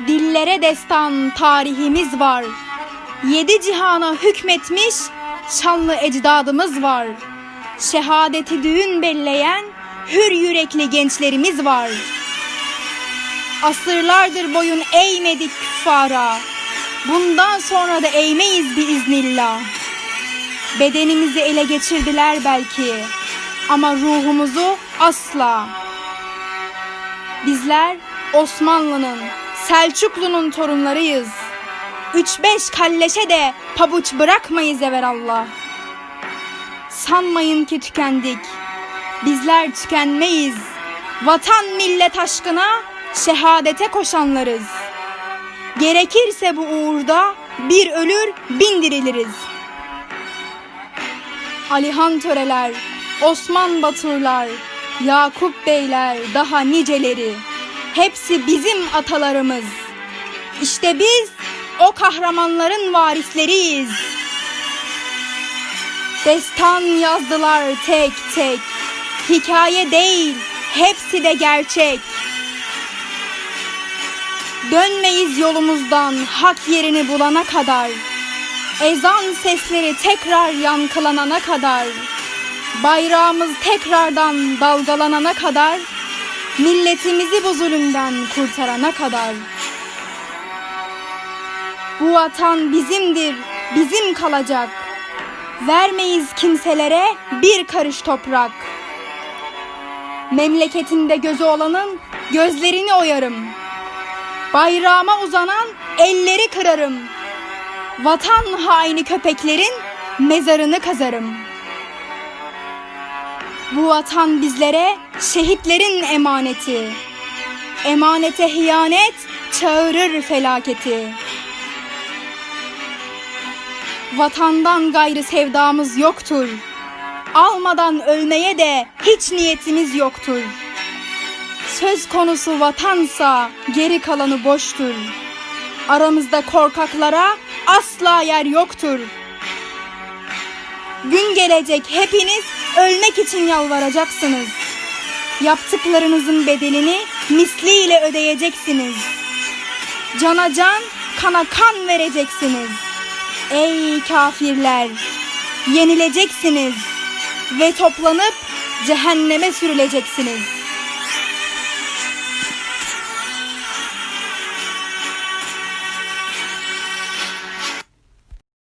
Dillere destan tarihimiz var. 7 cihana hükmetmiş şanlı ecdadımız var. Şehadeti düğün belleyen hür yürekli gençlerimiz var. Asırlardır boyun eğmedik küffara. Bundan sonra da eğmeyiz biiznillah. Bedenimizi ele geçirdiler belki, ama ruhumuzu asla. Bizler Osmanlı'nın, Selçuklu'nun torunlarıyız. 3-5 kalleşe de pabuç bırakmayız evelallah. Sanmayın ki tükendik. Bizler tükenmeyiz. Vatan millet aşkına şehadete koşanlarız. Gerekirse bu uğurda bir ölür bin diriliriz. Alihan Töreler, Osman Baturlar, Yakup Beyler, daha niceleri, hepsi bizim atalarımız. İşte biz o kahramanların varisleriyiz. Destan yazdılar tek tek, hikaye değil, hepsi de gerçek. Dönmeyiz yolumuzdan hak yerini bulana kadar. Ezan sesleri tekrar yankılanana kadar. Bayrağımız tekrardan dalgalanana kadar. Milletimizi bu zulümden kurtarana kadar. Bu vatan bizimdir, bizim kalacak. Vermeyiz kimselere bir karış toprak. Memleketinde gözü olanın gözlerini oyarım. Bayrağıma uzanan elleri kırarım. Vatan haini köpeklerin mezarını kazarım. Bu vatan bizlere şehitlerin emaneti. Emanete hiyanet çağırır felaketi. Vatandan gayrı sevdamız yoktur. Almadan ölmeye de hiç niyetimiz yoktur. Söz konusu vatansa geri kalanı boştur. Aramızda korkaklara asla yer yoktur. Gün gelecek hepiniz ölmek için yalvaracaksınız. Yaptıklarınızın bedelini misliyle ödeyeceksiniz. Cana can, kana kan vereceksiniz. Ey kafirler, yenileceksiniz ve toplanıp cehenneme sürüleceksiniz.